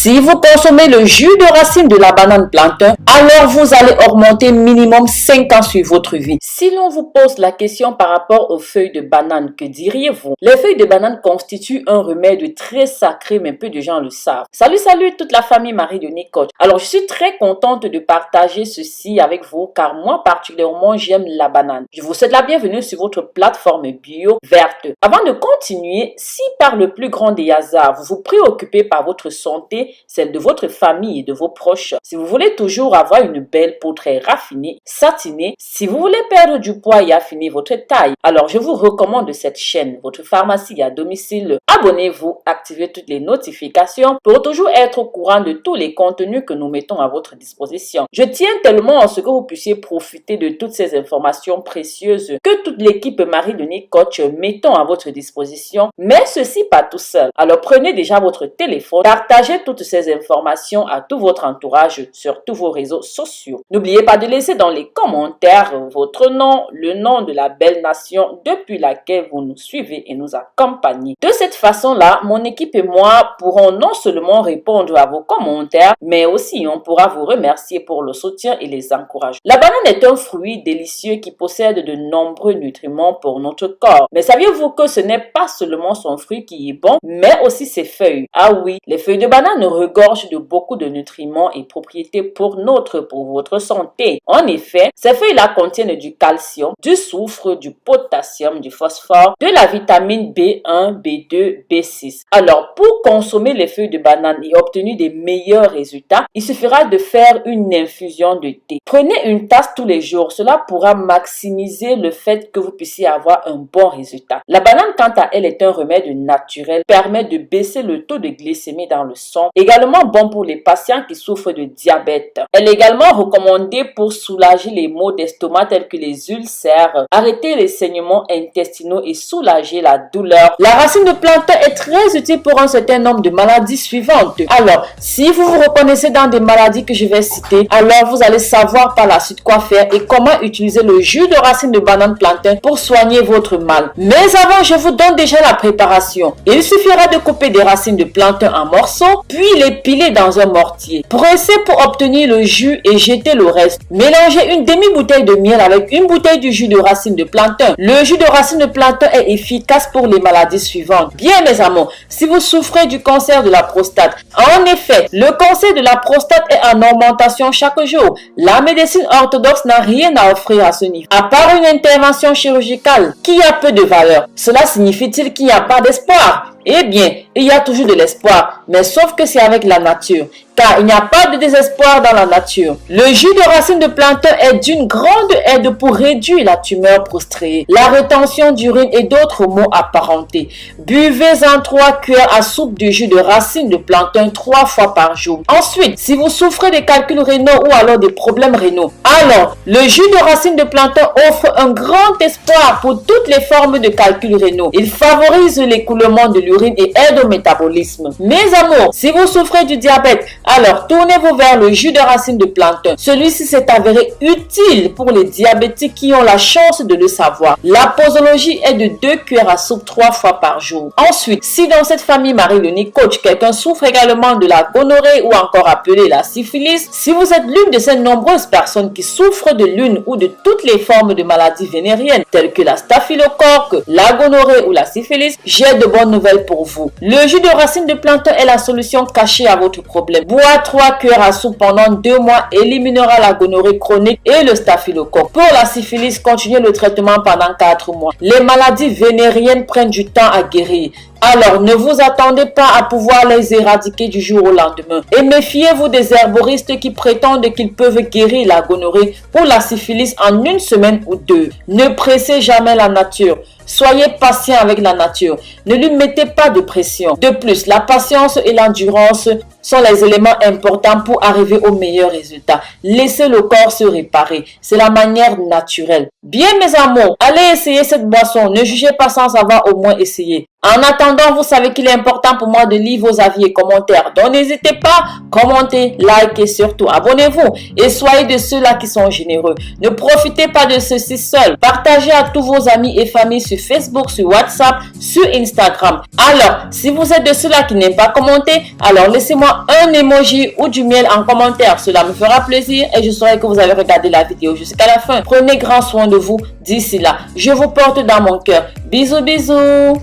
Si vous consommez le jus de racine de la banane plantain, alors vous allez augmenter minimum 5 ans sur votre vie. Si l'on vous pose la question par rapport aux feuilles de banane, que diriez-vous? Les feuilles de banane constituent un remède très sacré, mais peu de gens le savent. Salut toute la famille Marie-Denis Coach. Alors je suis très contente de partager ceci avec vous car moi particulièrement j'aime la banane. Je vous souhaite la bienvenue sur votre plateforme bio verte. Avant de continuer, si par le plus grand des hasards vous vous préoccupez par votre santé, celle de votre famille et de vos proches, si vous voulez toujours avoir une belle peau très raffinée, satinée, si vous voulez perdre du poids et affiner votre taille, alors je vous recommande cette chaîne, votre pharmacie à domicile. Abonnez-vous, activez toutes les notifications pour toujours être au courant de tous les contenus que nous mettons à votre disposition. Je tiens tellement à ce que vous puissiez profiter de toutes ces informations précieuses que toute l'équipe Marie-Denis Coach mettons à votre disposition, mais ceci pas tout seul. Alors prenez déjà votre téléphone, partagez toutes ces informations à tout votre entourage sur tous vos réseaux sociaux. N'oubliez pas de laisser dans les commentaires votre nom, le nom de la belle nation depuis laquelle vous nous suivez et nous accompagnez. De cette façon-là, mon équipe et moi pourrons non seulement répondre à vos commentaires, mais aussi on pourra vous remercier pour le soutien et les encouragements. La banane est un fruit délicieux qui possède de nombreux nutriments pour notre corps. Mais saviez-vous que ce n'est pas seulement son fruit qui est bon, mais aussi ses feuilles? Ah oui, les feuilles de banane regorgent de beaucoup de nutriments et propriétés pour votre santé. En effet, ces feuilles-là contiennent du calcium, du soufre, du potassium, du phosphore, de la vitamine B1, B2, B6. Alors, pour consommer les feuilles de banane et obtenir des meilleurs résultats, il suffira de faire une infusion de thé. Prenez une tasse tous les jours. Cela pourra maximiser le fait que vous puissiez avoir un bon résultat. La banane, quant à elle, est un remède naturel, permet de baisser le taux de glycémie dans le sang. Également bon pour les patients qui souffrent de diabète. Elle est également recommandée pour soulager les maux d'estomac tels que les ulcères, arrêter les saignements intestinaux et soulager la douleur. La racine de plantain est très utile pour un certain nombre de maladies suivantes. Alors, si vous vous reconnaissez dans des maladies que je vais citer, alors vous allez savoir par la suite quoi faire et comment utiliser le jus de racine de banane plantain pour soigner votre mal. Mais avant, je vous donne déjà la préparation. Il suffira de couper des racines de plantain en morceaux, puis les piler dans un mortier. Pressez pour obtenir le jus et jetez le reste. Mélangez une demi-bouteille de miel avec une bouteille de jus de racine de plantain. Le jus de racine de plantain est efficace pour les maladies suivantes. Bien mes amours, si vous souffrez du cancer de la prostate, en effet, le cancer de la prostate est en augmentation chaque jour. La médecine orthodoxe n'a rien à offrir à ce niveau, à part une intervention chirurgicale qui a peu de valeur. Cela signifie-t-il qu'il n'y a pas d'espoir? Eh bien, il y a toujours de l'espoir, mais sauf que c'est avec la nature, car il n'y a pas de désespoir dans la nature. Le jus de racine de plantain est d'une grande aide pour réduire la tumeur prostrée, la rétention d'urine et d'autres maux apparentés. Buvez-en 3 cuillères à soupe de jus de racine de plantain 3 fois par jour. Ensuite, si vous souffrez de calculs rénaux ou alors des problèmes rénaux, alors le jus de racine de plantain offre un grand espoir pour toutes les formes de calculs rénaux. Il favorise l'écoulement de l'urine et aide au métabolisme. Mes amours, si vous souffrez du diabète, alors tournez-vous vers le jus de racine de plantain. Celui-ci s'est avéré utile pour les diabétiques qui ont la chance de le savoir. La posologie est de 2 cuillères à soupe 3 fois par jour. Ensuite, si dans cette famille Marie-Denis Coach, quelqu'un souffre également de la gonorrhée ou encore appelée la syphilis, si vous êtes l'une de ces nombreuses personnes qui souffrent de l'une ou de toutes les formes de maladies vénériennes telles que la staphylocoque, la gonorrhée ou la syphilis, j'ai de bonnes nouvelles pour vous. Le jus de racine de plantain est la solution cachée à votre problème. Boire 3 cuillères à soupe pendant 2 mois éliminera la gonorrhée chronique et le staphylocoque. Pour la syphilis, continuez le traitement pendant 4 mois. Les maladies vénériennes prennent du temps à guérir. Alors, ne vous attendez pas à pouvoir les éradiquer du jour au lendemain. Et méfiez-vous des herboristes qui prétendent qu'ils peuvent guérir la gonorrhée ou la syphilis en 1 semaine ou 2. Ne pressez jamais la nature. Soyez patient avec la nature. Ne lui mettez pas de pression. De plus, la patience et l'endurance sont les éléments importants pour arriver au meilleur résultat. Laissez le corps se réparer. C'est la manière naturelle. Bien mes amours, allez essayer cette boisson. Ne jugez pas sans avoir au moins essayé. En attendant, vous savez qu'il est important pour moi de lire vos avis et commentaires. Donc n'hésitez pas, commentez, likez, surtout abonnez-vous et soyez de ceux-là qui sont généreux. Ne profitez pas de ceci seul. Partagez à tous vos amis et familles sur Facebook, sur WhatsApp, sur Instagram. Alors, si vous êtes de ceux-là qui n'aiment pas commenter, alors laissez-moi moi un emoji ou du miel en commentaire. Cela me fera plaisir et je saurai que vous avez regardé la vidéo jusqu'à la fin. Prenez grand soin de vous d'ici là. Je vous porte dans mon cœur. Bisous, bisous.